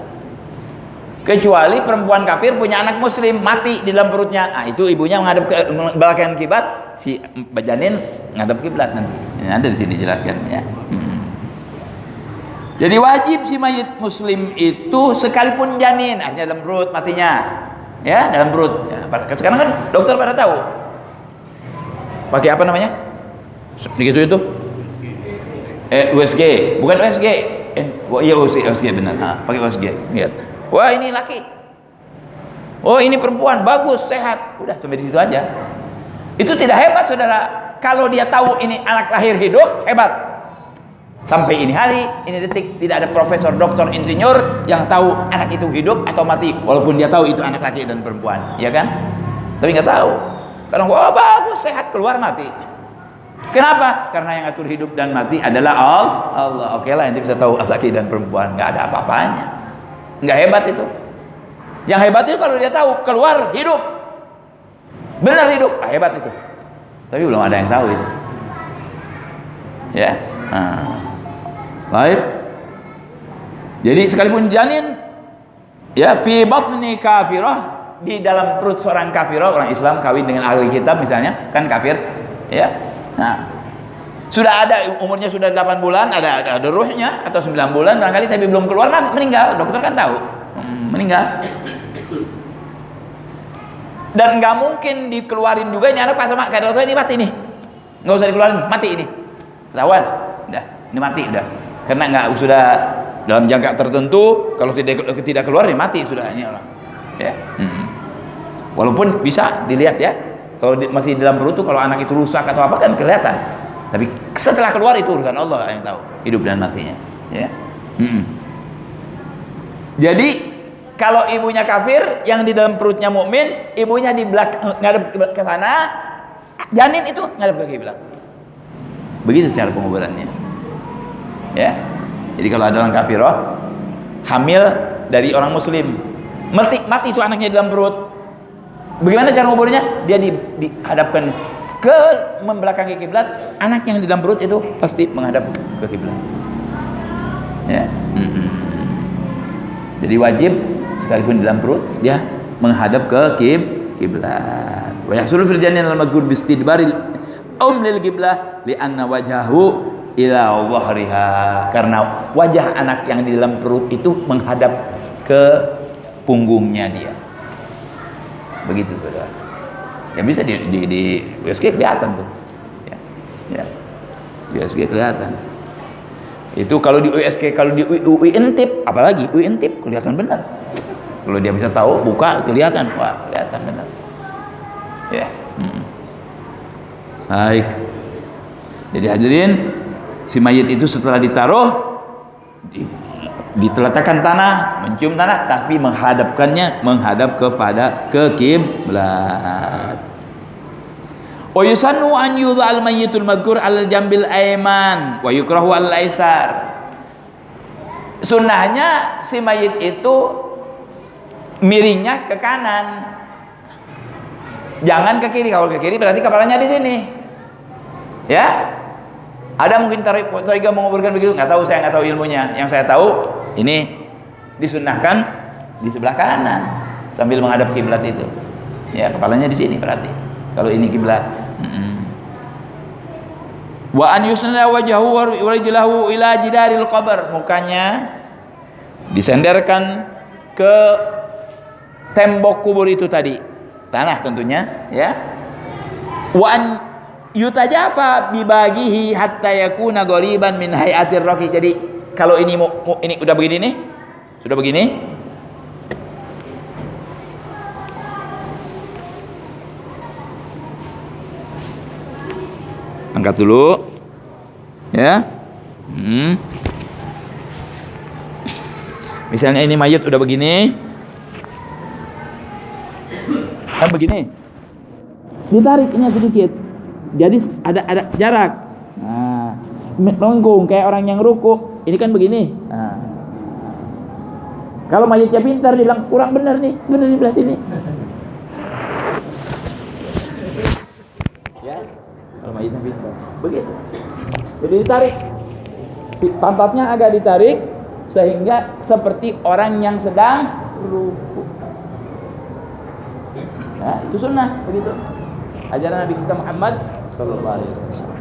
Kecuali perempuan kafir punya anak muslim mati di dalam perutnya, nah itu ibunya menghadap ke belakang kiblat, si janin menghadap kiblat nanti. Ini ada di sini dijelaskan ya. Jadi wajib si mayit muslim itu sekalipun janin, artinya dalam perut matinya. Ya dalam perut ya, sekarang kan dokter pada tahu pakai apa namanya begitu itu USG bukan USG iya USG benar pakai USG lihat wah ini laki oh ini perempuan bagus sehat udah sampai di situ aja. Itu tidak hebat saudara. Kalau dia tahu ini anak lahir hidup hebat. Sampai ini hari, ini detik tidak ada profesor, doktor, insinyur yang tahu anak itu hidup atau mati, walaupun dia tahu itu anak laki dan perempuan, ya kan? Tapi nggak tahu. Karena wah bagus, sehat, keluar mati. Kenapa? Karena yang atur hidup dan mati adalah Allah. Oke lah, nanti bisa tahu laki dan perempuan, nggak ada apa-apanya. Nggak hebat itu. Yang hebat itu kalau dia tahu keluar hidup, benar hidup, hebat itu. Tapi belum ada yang tahu itu. Ya. Baik. Jadi sekalipun janin ya fi batni kafirah, di dalam perut seorang kafirah, orang Islam kawin dengan ahli kitab misalnya, kan kafir, ya. Nah, sudah ada umurnya sudah 8 bulan, ada ruhnya atau 9 bulan barangkali tapi belum keluar, meninggal. Dokter kan tahu. Meninggal. Dan nggak mungkin dikeluarin juga ini anak pas sama kayak dokter, ini mati nih. Nggak usah dikeluarin, mati ini. Ketahuan. Udah, ini mati udah. Karena nggak sudah dalam jangka tertentu, kalau tidak keluar ini mati sudah ini orang. Ya. Walaupun bisa dilihat ya, kalau masih dalam perut tuh kalau anak itu rusak atau apa kan kelihatan. Tapi setelah keluar itu urusan Allah yang tahu hidup dan matinya. Ya. Jadi kalau ibunya kafir, yang di dalam perutnya mukmin, ibunya di belakang ngadep ke sana, janin itu ngadep ke kiblat. Begitu cara penguburannya. Ya. Jadi kalau ada orang kafirah hamil dari orang muslim, mati itu anaknya di dalam perut. Bagaimana cara menguburnya? Dia dihadapkan ke membelakangi kiblat, anak yang di dalam perut itu pasti menghadap ke kiblat. Ya. Jadi wajib sekalipun di dalam perut dia menghadap ke kiblat. Wa yahsulu fil janin al-mazkur bi istidbaril lil qiblah li anna wajhahu ila dhahriha, karena wajah anak yang di dalam perut itu menghadap ke punggungnya dia. Begitu saudara. Ya bisa di USG kelihatan tuh. Ya. Di USG kelihatan. Itu kalau di USG, kalau di UI Intip, apalagi UI Intip kelihatan benar. Kalau dia bisa tahu, buka kelihatan, wah kelihatan benar. Ya. Baik. Jadi hadirin, si mayit itu setelah ditaruh diteletakkan tanah, mencium tanah, tapi menghadapkannya menghadap ke kiblat. Wa yusannu an yudha'al mayyitul madhkur 'alal jambil ayman wa yukrahu 'alal aisar. Sunnahnya si mayit itu miringnya ke kanan, jangan ke kiri. Kalau ke kiri berarti kepalanya di sini. Ya. Ada mungkin Thariqah menguburkan begitu, nggak tahu, saya nggak tahu ilmunya. Yang saya tahu ini disunnahkan di sebelah kanan sambil menghadap kiblat itu. Ya, kepalanya di sini berarti. Kalau ini kiblat. Wa an yusnada wajhahu wa rijlahu ila jidaril qabr, mukanya disenderkan ke tembok kubur itu tadi. Tanah tentunya, ya. Wa an yutajafa bibagihi hatta yakuna ghariban min hayatir raqi. Jadi kalau ini udah begini nih, sudah begini, angkat dulu ya. Misalnya ini mayat udah begini, kan begini, ditariknya sedikit. Jadi ada jarak. Nah, melengkung kayak orang yang ruku. Ini kan begini. Nah. Kalau mayatnya pintar dia bilang kurang benar nih, benar di belah sini. Ya. Kalau mayatnya pintar. Begitu. Jadi ditarik. Pantatnya agak ditarik sehingga seperti orang yang sedang ruku. Nah, itu sunnah begitu. Ajaran Nabi kita Muhammad sallallahu alaihi wasallam.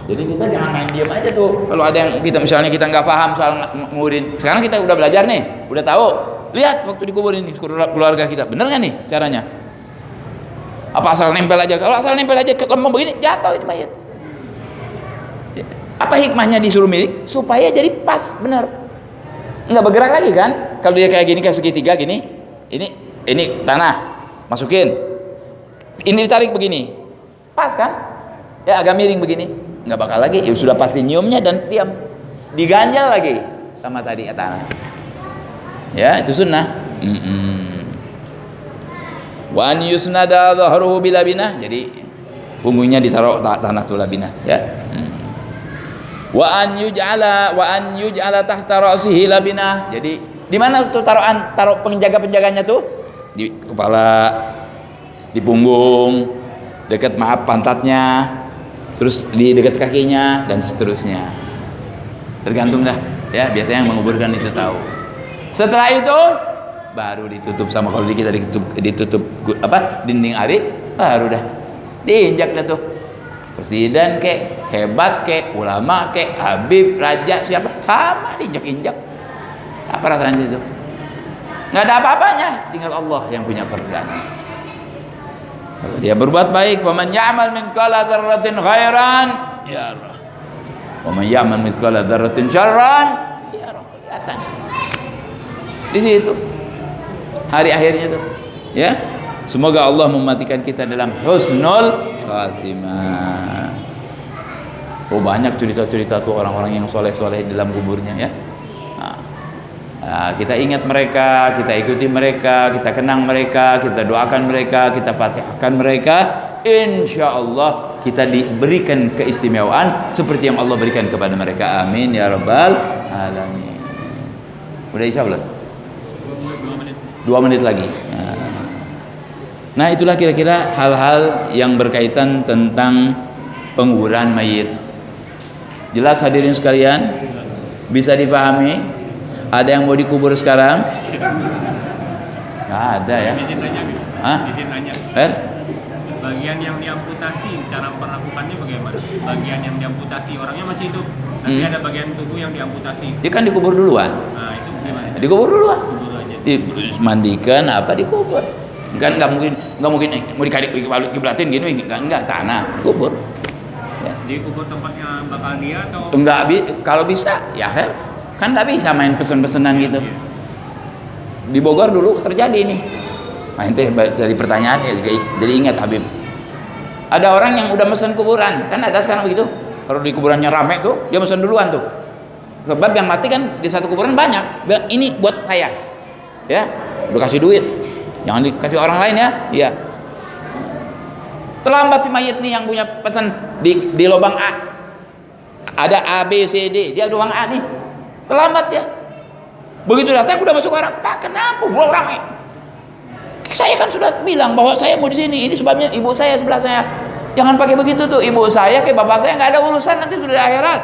Jadi kita jangan main diam aja tuh. Kalau ada yang kita misalnya kita nggak paham soal nguburin. Sekarang kita udah belajar nih, udah tahu. Lihat waktu dikuburin nih keluarga kita, bener nggak nih caranya? Apa asal nempel aja? Kalau asal nempel aja ke lembong begini, jatuh ini mayat. Apa hikmahnya disuruh miring? Supaya jadi pas, bener. Nggak bergerak lagi kan? Kalau dia kayak gini, kayak segitiga gini, ini tanah, masukin, ini ditarik begini, pas kan? Ya agak miring begini, nggak bakal lagi. Ya sudah pasti nyiumnya dan diam, diganjal lagi sama tadi tanah. Ya itu sunnah. Wa an yusnada dhahruhu bila binah. Jadi punggungnya ditaruh tanah tuh labinah ya. Wa an yuj'ala tahta ra'sihi labinah. Jadi di mana tuh taruh penjaga-penjaganya tuh? Di kepala, di punggung, dekat pantatnya, terus di dekat kakinya dan seterusnya. Tergantung dah ya, biasanya yang menguburkan itu tahu. Setelah itu baru ditutup sama, kalau kita ditutup dinding ari, baru dah diinjak dah tuh. Presiden kek, hebat kek, ulama kek, habib, raja, siapa, sama diinjak-injak. Apa rasanya itu? Nggak ada apa-apanya, tinggal Allah yang punya kerjaan. Kalau dia berbuat baik, faman ya'mal mithqala dzarratin khairan yarah, wa man ya'mal mithqala dzarratin syarran yarah. Kelihatan di situ hari akhirnya tuh ya. Semoga Allah mematikan kita dalam husnul khatimah. Oh, banyak cerita-cerita tuh orang-orang yang soleh-soleh di dalam kuburnya ya. Nah, kita ingat mereka, kita ikuti mereka, kita kenang mereka, kita doakan mereka, kita fatihahkan mereka. Insya Allah kita diberikan keistimewaan seperti yang Allah berikan kepada mereka. Amin ya rabbal alamin. Udah insya Allah 2 menit lagi. Nah, itulah kira-kira hal-hal yang berkaitan tentang penguburan mayit. Jelas hadirin sekalian? Bisa dipahami? Ada yang mau dikubur sekarang? Nggak ada ya? Izin nanya. Bagian yang diamputasi, cara melakukannya bagaimana? Bagian yang diamputasi, orangnya masih hidup, tapi ada bagian tubuh yang diamputasi. Dia kan dikubur duluan. Nah, itu gimana? Dikubur duluan. Kubur aja. Dimandikan apa, dikubur. Kan nggak mungkin mau dikiblatin gini, enggak, tanah kubur ya. Di kubur tempatnya bakal dia atau enggak, kalau bisa ya kan nggak bisa main pesen-pesenan gitu. Di Bogor dulu terjadi ini. Nah, itu dari pertanyaan ya, jadi ingat Habib, ada orang yang udah mesen kuburan, kan ada sekarang begitu. Kalau di kuburannya rame tuh, dia mesen duluan tuh, sebab yang mati kan di satu kuburan banyak. Ini buat saya ya, udah kasih duit, jangan dikasih orang lain ya. Iya. Terlambat si mayit nih yang punya pesan di lubang A. Ada A, B, C, D. Dia lubang A nih. Terlambat ya. Begitu datang udah masuk orang. Pak, kenapa belum ramai? Saya kan sudah bilang bahwa saya mau di sini. Ini sebabnya ibu saya sebelah saya. Jangan pakai begitu tuh. Ibu saya ke bapak saya nggak ada urusan, nanti sudah di akhirat.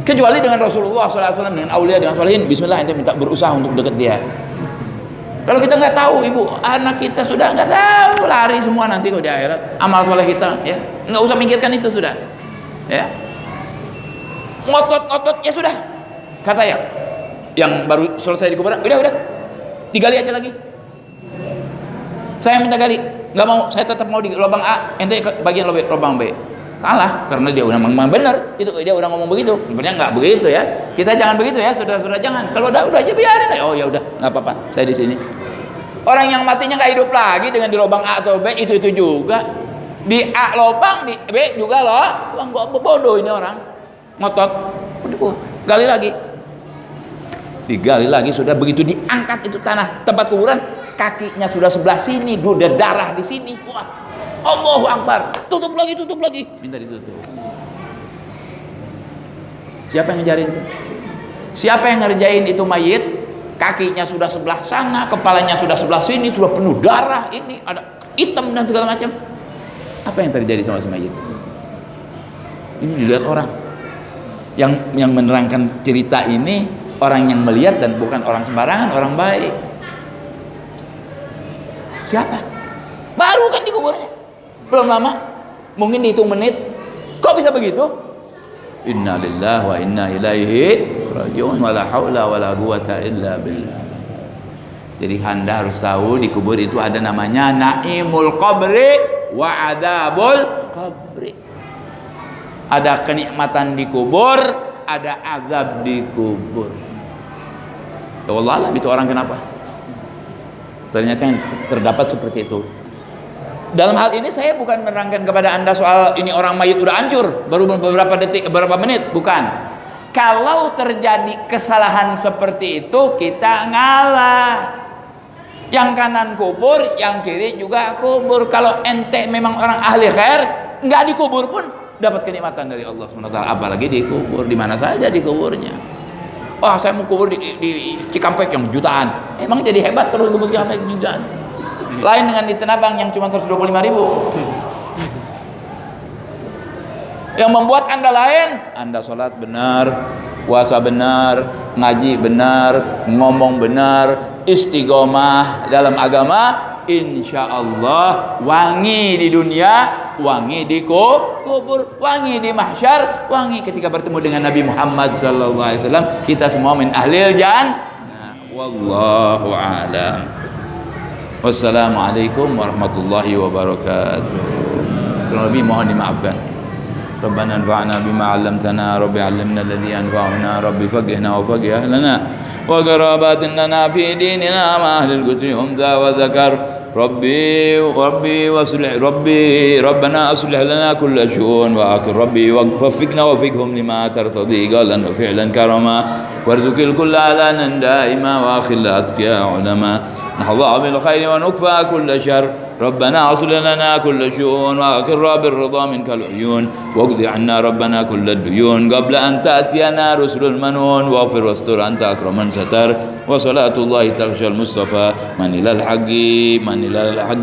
Kecuali dengan Rasulullah SAW, dengan aulia, dengan solihin. Bismillah, ente minta berusaha untuk deket dia. Kalau kita nggak tahu, ibu anak kita sudah nggak tahu, lari semua nanti kalau di akhirat. Amal soleh kita, ya nggak usah mikirkan itu sudah, ya. Ngotot ya sudah. Kata yang baru selesai dikubur, udah digali aja lagi. Saya minta gali, nggak mau, saya tetap mau di lubang A, ente bagian lubang B. Kalah karena dia udah memang benar itu, dia udah ngomong begitu. Sebenarnya nggak begitu ya, kita jangan begitu ya, sudah jangan. Kalau udah aja biarin. Oh ya udah, nggak apa-apa, saya di sini. Orang yang matinya nggak hidup lagi dengan di lubang A atau B, itu juga di A lubang, di B juga loh. Bang bodoh ini orang, ngotot. Udah gali lagi, digali lagi, sudah begitu diangkat itu tanah tempat kuburan, kakinya sudah sebelah sini, udah darah di sini. Wah, Allahu Akbar, tutup lagi, minta ditutup. Siapa yang ngejarin itu? Siapa yang ngerjain itu mayit? Kakinya sudah sebelah sana, kepalanya sudah sebelah sini, sudah penuh darah, ini ada hitam dan segala macam. Apa yang terjadi sama si mayit itu? Ini dilihat orang yang menerangkan cerita ini, orang yang melihat dan bukan orang sembarangan, orang baik. Siapa? Baru kan dikuburnya, belum lama, mungkin dihitung menit. Kok bisa begitu? Inna lillahi wa inna ilaihi rajiun, wala haula wala quwata illa billah. Jadi Anda harus tahu, di kubur itu ada namanya naimul qabri wa adabul qabri. Ada kenikmatan di kubur, ada azab di kubur. Ya Allah alam itu orang kenapa? Ternyata terdapat seperti itu. Dalam hal ini saya bukan menerangkan kepada Anda soal ini orang mayit udah hancur baru beberapa detik, beberapa menit, bukan. Kalau terjadi kesalahan seperti itu, kita ngalah. Yang kanan kubur, yang kiri juga kubur. Kalau ente memang orang ahli khair, nggak dikubur pun dapat kenikmatan dari Allah SWT. Apalagi dikubur, di mana saja dikuburnya. Oh, saya mau kubur di Cikampek yang jutaan. Emang jadi hebat kalau kubur Cikampek jutaan. Lain dengan di Tanah Abang yang cuma 125.000. Yang membuat Anda lain, Anda sholat benar, puasa benar, ngaji benar, ngomong benar, istiqomah dalam agama, insya Allah wangi di dunia, wangi di kubur, wangi di mahsyar, wangi ketika bertemu dengan Nabi Muhammad SAW. Kita semua min ahlil jannah. Wallahu a'lam. Wassalamualaikum warahmatullahi wabarakatuh. Kurang lebih mohon dimaafkan. ربنا انفعنا بما علمتنا رب علمنا الذي ينفعنا رب فقهنا وفقه أهلنا وقرابات لنا في ديننا مع أهل القتل أنثى وذكر ربي ربنا أصلح لنا كل شؤون وآخر ربي وفقنا وفقهم لما ترتضي قولا وفعلا كرما وارزق الكل علانا دائما وآخر الأتقياء علما نحظى بالخير ونكفى كل شر ربنا أصلح لنا كل شؤون وأقر بالرضا منك العيون واقض عنا ربنا كل الديون قبل أن تأتينا رسل المنون واغفر واستر أنت أكرم من ستر وصلاة الله تغشى المصطفى من إلى الحق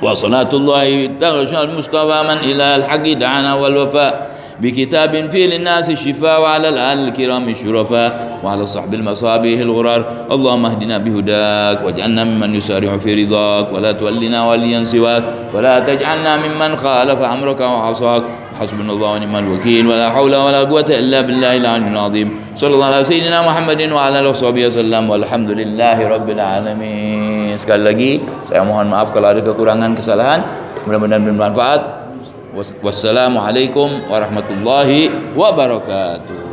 وصلاة الله تغشى المصطفى من إلى الحق دعانا والوفاء بكتاب فيه للناس الشفاء وعلى الآل الكرام الشرفاء وعلى صحب المصابيح الغرار اللهم اهدنا بهداك واجعلنا ممن يسارع في رضاك ولا تولنا وليا سواك ولا تجعلنا ممن خالف أمرك وعصاك حسبنا الله ونعم الوكيل ولا حول ولا قوة إلا بالله العلي العظيم صلى الله على سيدنا محمد وعلى آله وصحبه وسلم والحمد لله رب العالمين. Sekali lagi saya mohon maaf kalau ada kekurangan kesalahan, mudah-mudahan bermanfaat. Wassalamualaikum warahmatullahi wabarakatuh.